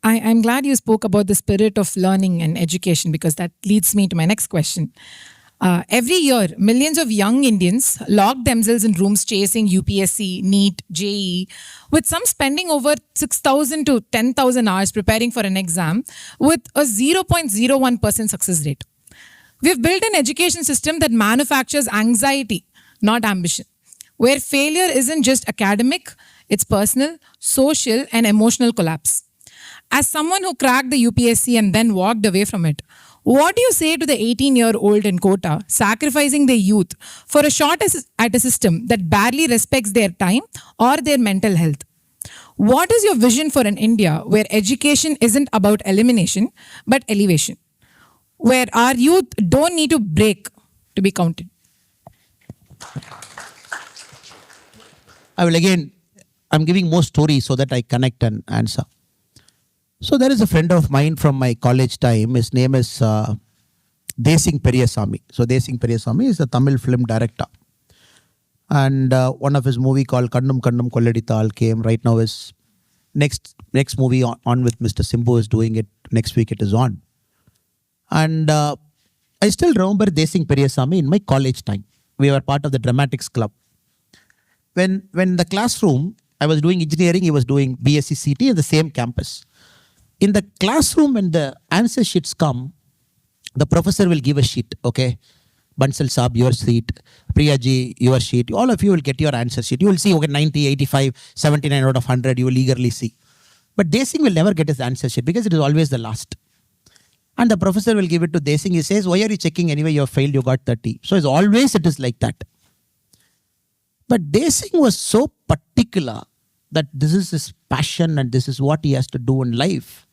I'm glad you spoke about the spirit of learning and education because that leads me to my next question. Every year, millions of young Indians lock themselves in rooms chasing UPSC, NEET, JEE, with some spending over 6,000 to 10,000 hours preparing for an exam with a 0.01% success rate. We've built an education system that manufactures anxiety, not ambition, where failure isn't just academic, it's personal, social, and emotional collapse. As someone who cracked the UPSC and then walked away from it, what do you say to the 18-year-old in Kota sacrificing their youth for a shot at a system that barely respects their time or their mental health? What is your vision for an India where education isn't about elimination but elevation? Where our youth don't need to break to be counted? I'm giving more stories so that I connect and answer. So there is a friend of mine from my college time. His name is Desing Periyasamy. So Desing Periyasamy is a Tamil film director. And one of his movie called Kannum Kannum Kolladithal came. Right now his next movie on with Mr. Simbu is doing it. Next week it is on. And I still remember Desing Periyasamy in my college time. We were part of the dramatics club. When the classroom, I was doing engineering, he was doing BSc CT in the same campus. In the classroom, when the answer sheets come, the professor will give a sheet, okay? Bansal Saab, your sheet. Priyaji, your sheet. All of you will get your answer sheet. You will see, okay, 90, 85, 79 out of 100, you will eagerly see. But Desing will never get his answer sheet because it is always the last. And the professor will give it to Desing. He says, why are you checking anyway? You have failed, you got 30. So it is like that. But Desing was so particular that this is his passion and this is what he has to do in life.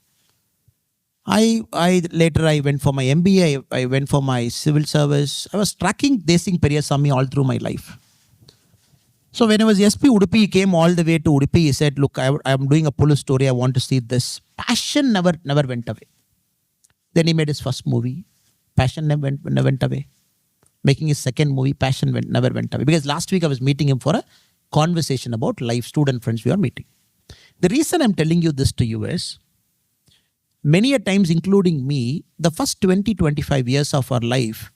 Later I went for my MBA, I went for my civil service. I was tracking Desing Periyasamy all through my life. So when I was SP Udupi, he came all the way to Udupi. He said, look, I'm doing a police story. I want to see this. Passion never went away. Then he made his first movie. Passion never went away. Making his second movie, passion never went away. Because last week I was meeting him for a conversation about life, student friends we are meeting. The reason I'm telling you this to you is, many a times, including me, the first 20-25 years of our life,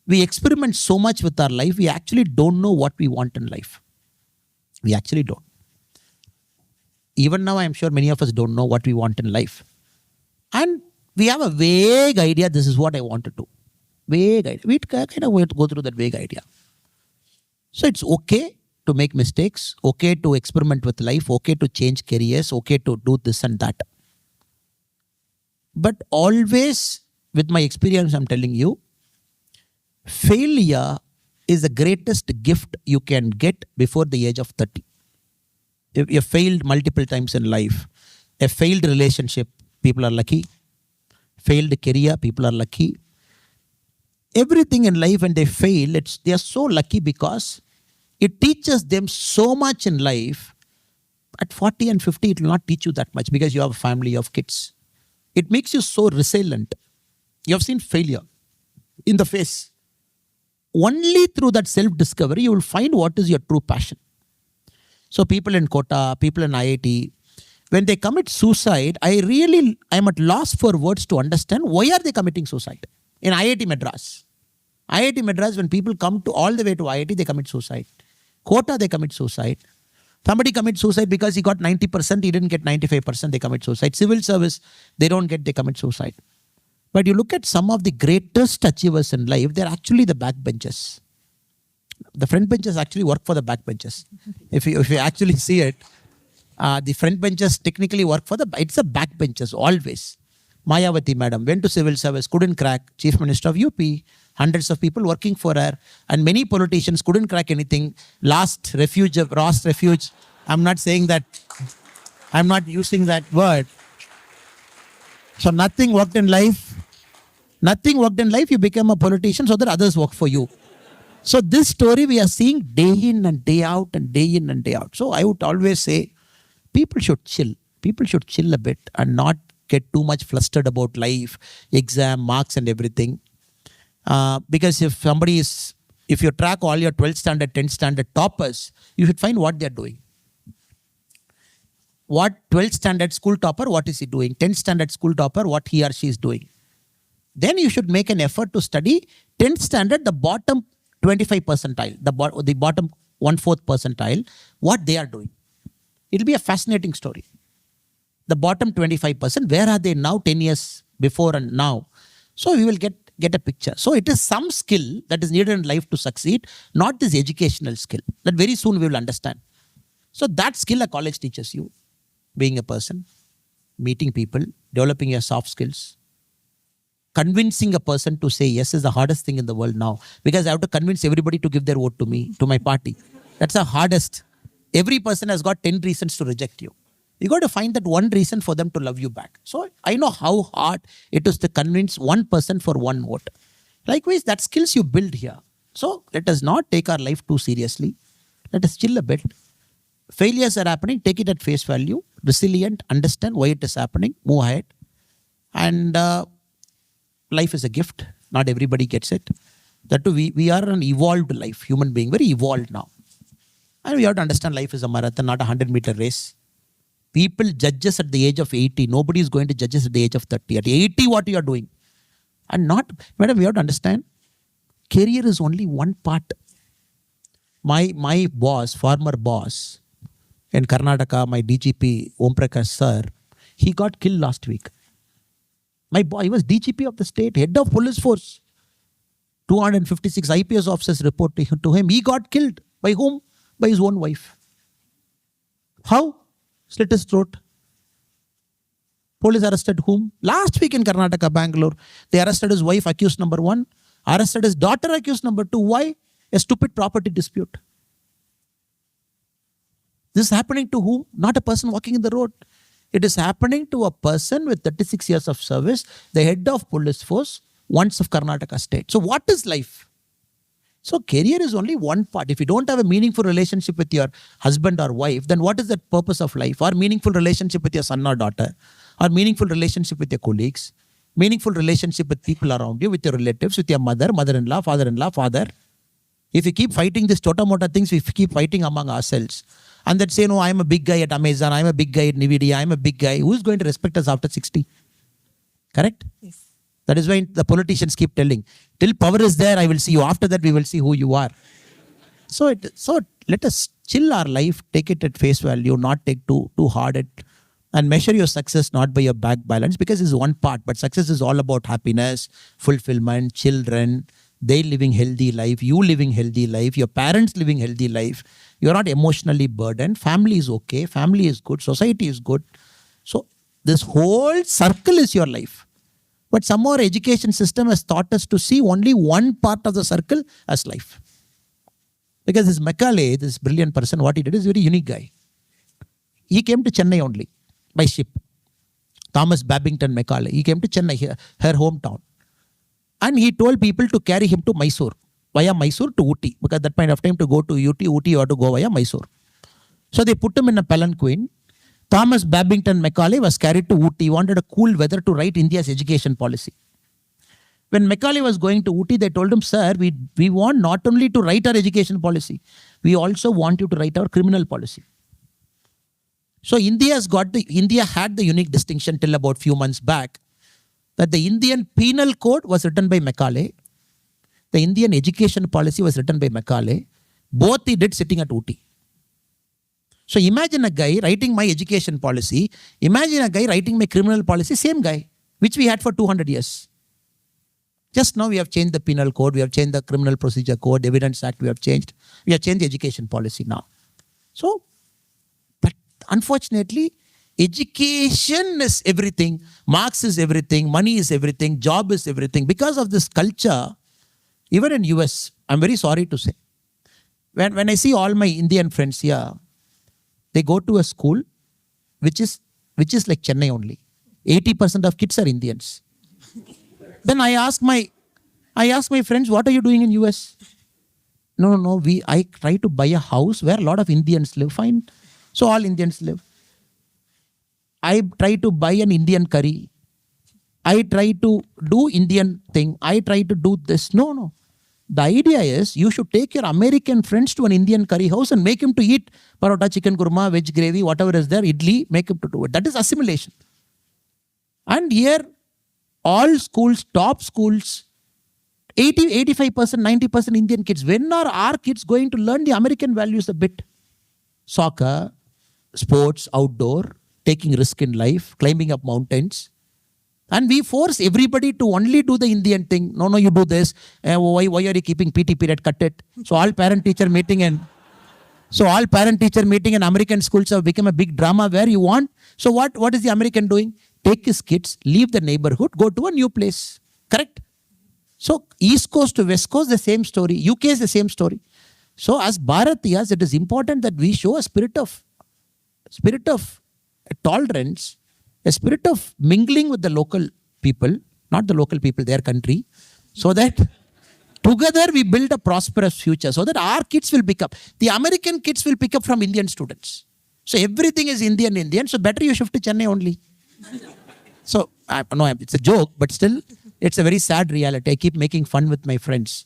we experiment so much with our life, we actually don't know what we want in life. We actually don't. Even now, I'm sure many of us don't know what we want in life. And we have a vague idea, this is what I want to do. Vague idea. We kind of go through that vague idea. So it's okay to make mistakes, okay to experiment with life, okay to change careers, okay to do this and that. But always, with my experience, I'm telling you, failure is the greatest gift you can get before the age of 30. If you failed multiple times in life, a failed relationship, people are lucky. Failed career, people are lucky. Everything in life, when they fail, they are so lucky because it teaches them so much in life. At 40 and 50, it will not teach you that much because you have a family, you have kids. It makes you so resilient. You have seen failure in the face. Only through that self-discovery, you will find what is your true passion. So people in Kota, people in IIT, when they commit suicide, I'm at loss for words to understand why are they committing suicide. In IIT Madras, when people come to all the way to IIT, they commit suicide. Kota, they commit suicide. Somebody commits suicide because he got 90%, he didn't get 95%, they commit suicide. Civil service, they commit suicide. But you look at some of the greatest achievers in life, they're actually the backbenchers. The front benchers actually work for the backbenchers. If you actually see it, the front benchers technically work for it's the backbenchers always. Mayawati madam went to civil service, couldn't crack, Chief Minister of UP, hundreds of people working for her, and many politicians couldn't crack anything. Last refuge. I'm not saying that, I'm not using that word. So nothing worked in life. You became a politician so that others work for you. So this story we are seeing day in and day out and day in and day out. So I would always say, people should chill. People should chill a bit and not get too much flustered about life, exam, marks and everything. Because if you track all your 12th standard, 10th standard toppers, you should find what they're doing. What 12th standard school topper, what is he doing? 10th standard school topper, what he or she is doing. Then you should make an effort to study 10th standard, the bottom 25 percentile, the bottom 1/4 percentile, what they are doing. It'll be a fascinating story. The bottom 25%, where are they now 10 years before and now? So we will get a picture. So it is some skill that is needed in life to succeed, not this educational skill that very soon we will understand. So that skill a college teaches you, being a person, meeting people, developing your soft skills. Convincing a person to say yes is the hardest thing in the world now, because I have to convince everybody to give their vote to me, to my party. That's the hardest. Every person has got 10 reasons to reject you. You got to find that one reason for them to love you back. So I know how hard it is to convince one person for one vote. Likewise, that skills you build here. So let us not take our life too seriously. Let us chill a bit. Failures are happening, take it at face value. Resilient, understand why it is happening, move ahead. And life is a gift. Not everybody gets it. That too, we are an evolved life, human being, very evolved now. And we have to understand life is a marathon, not a 100-meter race. People judge us at the age of 80. Nobody is going to judge us at the age of 30. At 80, what you are doing? And not, madam, we have to understand, career is only one part. My boss, former boss in Karnataka, my DGP, Om Prakash sir, he got killed last week. My boy, he was DGP of the state, head of police force. 256 IPS officers report to him. He got killed. By whom? By his own wife. How? Slit his throat. Police arrested whom? Last week in Karnataka, Bangalore, they arrested his wife, accused number 1. Arrested his daughter, accused number 2. Why? A stupid property dispute. This is happening to whom? Not a person walking in the road. It is happening to a person with 36 years of service, the head of police force, once of Karnataka state. So what is life? So career is only one part. If you don't have a meaningful relationship with your husband or wife, then what is the purpose of life? Or meaningful relationship with your son or daughter? Or meaningful relationship with your colleagues? Meaningful relationship with people around you, with your relatives, with your mother, mother-in-law, father-in-law, father. If you keep fighting these tota-mota things, we keep fighting among ourselves. And that say, no, I'm a big guy at Amazon, I'm a big guy at Nvidia, I'm a big guy. Who is going to respect us after 60? Correct? Yes. That is why the politicians keep telling, till power is there, I will see you. After that, we will see who you are. So let us chill our life, take it at face value, not take too hard it, and measure your success not by your bank balance, because it's one part, but success is all about happiness, fulfillment, children, they living healthy life, you living healthy life, your parents living healthy life. You're not emotionally burdened. Family is okay. Family is good. Society is good. So this whole circle is your life. But somehow our education system has taught us to see only one part of the circle as life. Because this Macaulay, this brilliant person, what he did is a very unique guy. He came to Chennai only by ship. Thomas Babington Macaulay. He came to Chennai, her hometown. And he told people to carry him to Mysore, via Mysore to Ooty. Because at that point of time to go to Ooty or to go via Mysore. So they put him in a palanquin. Thomas Babington Macaulay was carried to Ooty. He wanted a cool weather to write India's education policy. When Macaulay was going to Ooty, they told him, sir, we want not only to write our education policy, we also want you to write our criminal policy. So India had the unique distinction till about few months back that the Indian penal code was written by Macaulay. The Indian education policy was written by Macaulay. Both he did sitting at Ooty. So imagine a guy writing my education policy. Imagine a guy writing my criminal policy. Same guy, which we had for 200 years. Just now we have changed the penal code. We have changed the criminal procedure code, Evidence Act we have changed. We have changed the education policy now. So, but unfortunately, education is everything. Marks is everything. Money is everything. Job is everything. Because of this culture, even in US, I'm very sorry to say, when I see all my Indian friends here, they go to a school which is like Chennai only. 80% of kids are Indians. Then I ask my friends, what are you doing in US? No, I try to buy a house where a lot of Indians live. Fine. So all Indians live. I try to buy an Indian curry. I try to do Indian thing. I try to do this. No. The idea is you should take your American friends to an Indian curry house and make him to eat parota, chicken kurma, veg gravy, whatever is there, idli, make him to do it. That is assimilation. And here, all schools, top schools, 80, 85%, 90% Indian kids. When are our kids going to learn the American values a bit? Soccer, sports, outdoor, taking risk in life, climbing up mountains. And we force everybody to only do the Indian thing. No, you do this. Why are you keeping PT period? Cut it. So all parent-teacher meeting and American schools have become a big drama where you want. So what is the American doing? Take his kids, leave the neighborhood, go to a new place. Correct? So East Coast to West Coast, the same story. UK is the same story. So as Bharatiyas, it is important that we show a spirit of tolerance, a spirit of mingling with the local people, not the local people, their country, so that together we build a prosperous future, so that our kids will pick up. The American kids will pick up from Indian students. So everything is Indian, so better you shift to Chennai only. So, no, it's a joke, but still, it's a very sad reality. I keep making fun with my friends.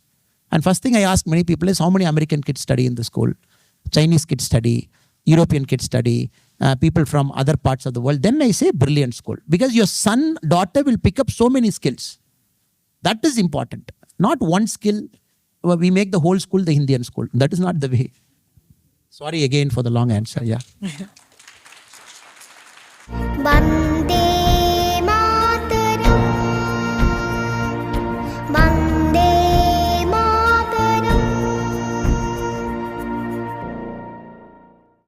And first thing I ask many people is, how many American kids study in the school? Chinese kids study, European kids study, people from other parts of the world. Then I say, brilliant school. Because your son, daughter will pick up so many skills. That is important. Not one skill, we make the whole school the Indian school. That is not the way. Sorry again for the long answer, yeah.